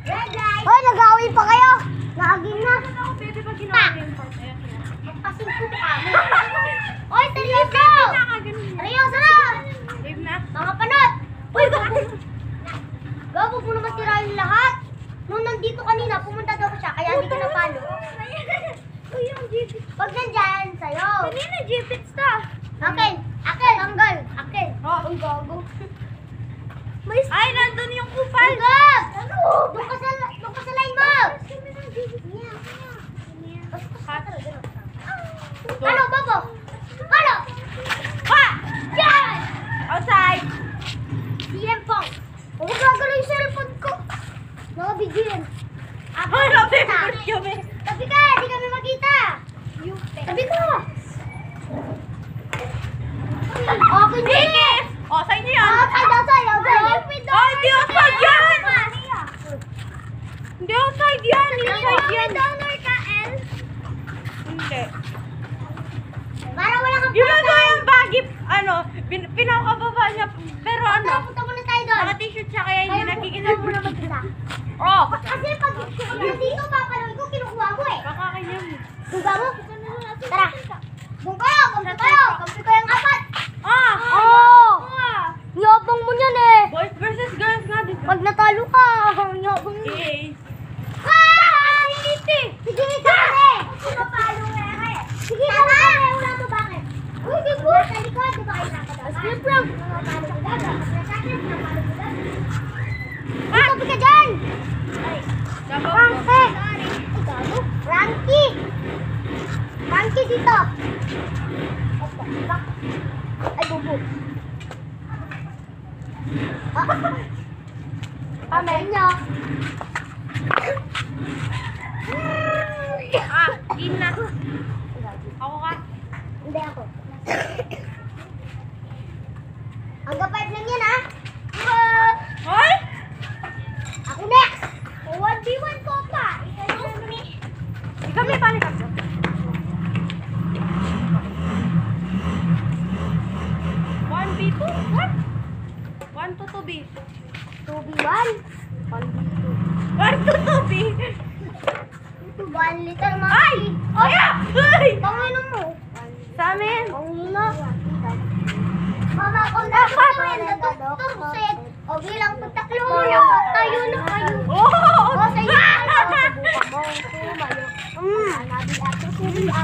Hoy, nag-away pa kayo. Naging na. Pwede ba ginawa yung part? Magpasimpo ka kami. Hoy, seryoso. Seryoso na. Game na? Mga panot. Uy, gago. Gago mo naman tirahin lahat. Nung nandito kanina, pumunta daw siya, kaya hindi ka napalo. Uy, yung G-Bits. Pag nandyan, sa'yo. Kanina G-Bits ta. Akin. Akin. Tanggal. Akin. Oh. Ang gago. Ay, nandun yung kupal. Tanggal. Doon ka sa line mo. Ano, Bobo? Ano? Ha! Yan! Outside. CM Pong. Huwag gagalaw yung cellphone ko. Nakabidyo yan. Ay, nabibigot kami. Tabi ka, di kami makita. Tabi ka. Okay, Sige! O, sa inyo yan. Outside. Oh, hindi outside yan! Hindi outside yan! Inside yan! Donor ka, El. Hindi. Para wala kang Yung ano yung baggy, ano, pinakababa niya. Pero ano, Punta muna tayo doon. naka-t-shirt siya kaya hindi nakikita. Mo na mag-isa. Oh! Kasi pag nandito, papanood ko, kinukuha mo eh. Baka kanya mo. Duga mo? Tara. Doon kayo, kampi kayo. Kampi kayo ang apat. Ah! Oo. Yabang mo niyan eh. Boys versus girls nga, di ba? Pag natalo ka, yabang mo. Eh. Ah! Hindi. Sige, sige. Papalo nga eh. Sige, tama. Wala mo bakit? Uy, di po. Sa likod, di ba kayo nakatawa? Skip lang. Papalo ko dagat. Napalo ko dagat. Tabi ka dyan. Frankie. Ikaw, Frankie. Frankie dito. Ay, bubo. Pamay niyo. Ah, game na. Ako ka. Hindi ako. Hanggang 5 lang yan, ha? Hoy! Ako next. 1v1 ko pa. Ikaw may balik ako. One B2? What? 1 to 2B. 2v1. 1 to 2B. 1 liter mga. Ay! Oh yeah! Ay! Panginom mo. Sa amin. Panginom. Mama, kung nakakawin na doktor said, o bilang pagtaklo mo na, tayo na kayo. Oh! O, sa iyo tayo. Subukan mo tumayo. Nabi ako sila.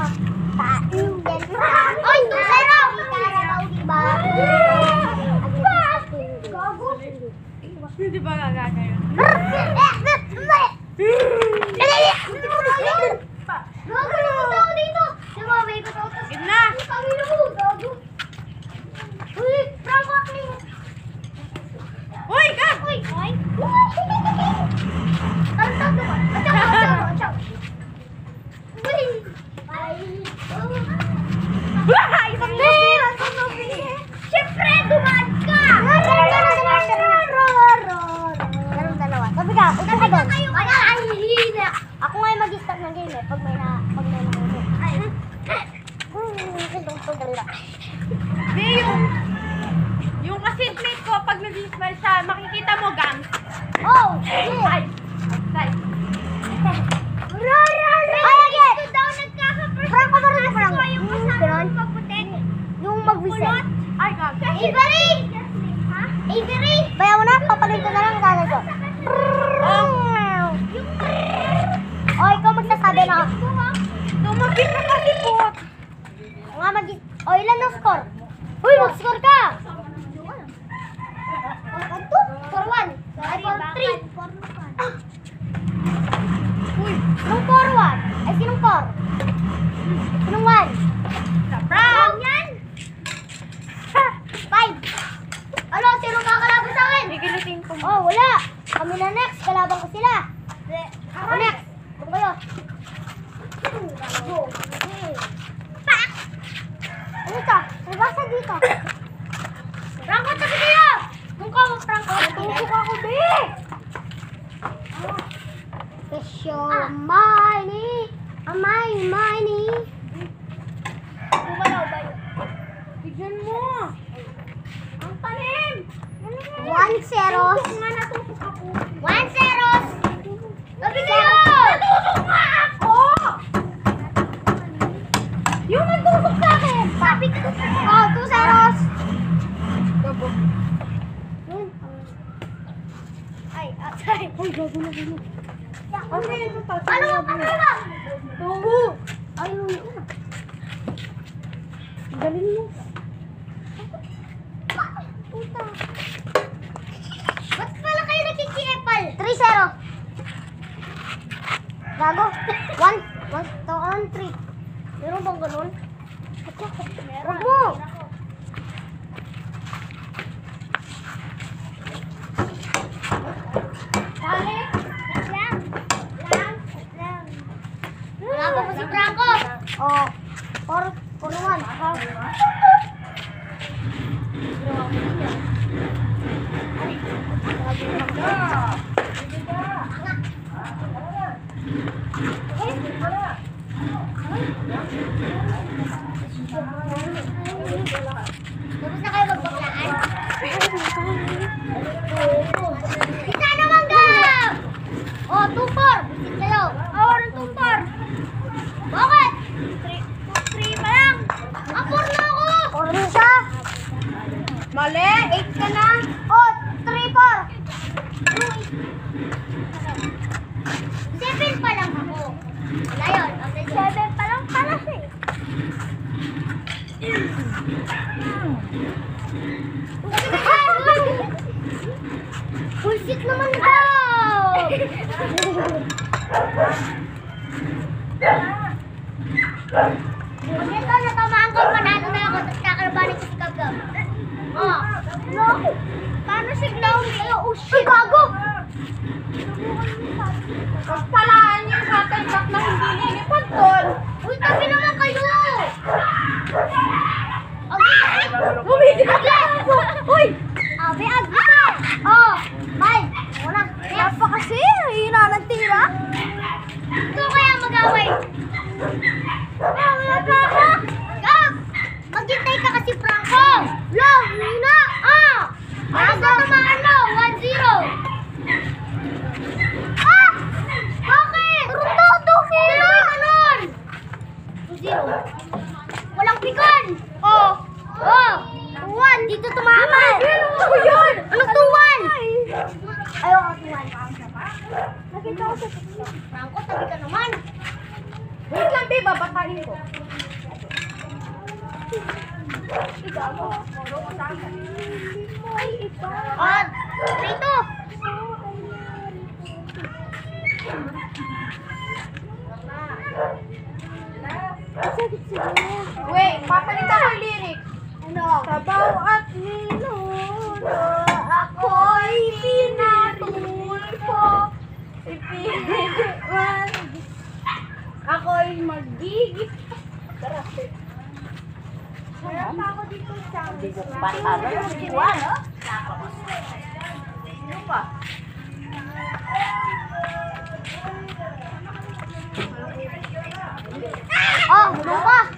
Taing din. Oy, 2-0! Karabaw, diba? Gago. Hindi ba gagaya? Gago naman ako dito. Diba, may katawag ka. Game na! Pangino mo, gago. Uy, Franco Acling. Uy! Gag! Uy, ay. Tantang naman. Atsaw. Uy. Ay. Isang gabi! Siyempre, dumaan ka! Meron dalawa. Sabi ka, upo ka doon. Wala, ay, hihina. Ako nga yung mag-start ng game eh, pag may nangunod. Ay. Hindi, yung kasitmate ko, pag nag-smile siya, makikita mo, gang. Oh! Outside. Outside. Ay, again! Franco ba rin Franco? Yung mag-reset. Ay, gag. Avery! Avery! Bayaw mo na, papalit ko na lang gagawin ko. O, ikaw magsasabi na. Tumapit na kasi po. Nga o, ilan ang score? Uy, mag-score ka! For 1. Ay, for 3. Uy, Sinong for 1? Ay, sinong for? Sinong 1? sa brown. Yan! 5. Ano, sinong kakalaban sa akin? Gigilutin ko. Oh, wala. Kami na next. Kalaban ko sila. Ako next. Kung kayo. Pak! Ano ka? Nabasa dito. Franco, tabi kayo! Nung ka, Franco. Tusok ako, be! Kesyo, money. Money. Bumalaw ba yun? Bigyan mo. Ang talim. 1-0. Nga natusok ako. 1-0. Ay, gago na kayo. Ano yun? Ano ba? Ano ba? Tungo! Ayun. Galing mo. Puta. Ba't pala kayo nakikiepal? 3-0. Gago. 1, 3. Meron bang ganun? Meron. Wag mo. Dali! Lang. Wala pa po si Franco. Oh. 4-1. Tapos na kayo magbaklaan? Isa naman ka! Oh, 2-4. Bisit kayo. Oh, anong 2-4? Bakit? 3 pa lang. 4 na ako. 4 na siya. Mali! 8 ka na! Oh, 3-4. 7 pa lang ako. Wala yun. 7 pa lang pala siya eh. Bullshit naman ito! Pag ito natamaan ko, manalo na ako, tapos kakalabanin ko si Gab-Gab. Oh, no? Paano siglaw niyo? Oh, shit! Gago! Pagpalaan niyo sa atin back na hindi nilipad doon. Uy, tabi naman kayo! Bumili ka na! Uy! Abi, agita! Oh, bye! Muna. Kaya pa kasi, hina ng tira. Ito kaya mag-away. Wala ka ako! Gab! Maghintay ka kasi, Franco! Lo, hina! Aga naman mo, 1-0. Bakit? Rundo, hina! Ganun! 2-0. Walang pikon! Oh! 2-1! Dito tumama! Ano yun? Anong 2-1? Ayaw ka 2-1. Nakita ko sa Franco, tabi ka naman. Wait lang, babe. Babatahin ko. Ay, iba. 3-2. Wait, papalitan ko yung lyrics. Ano? Sabaw at ninuno, ako'y pinatulpo. Ipiniwan, ako'y magiging. Tara. Meron pa ako dito sa Sino pa? Oh, ano pa?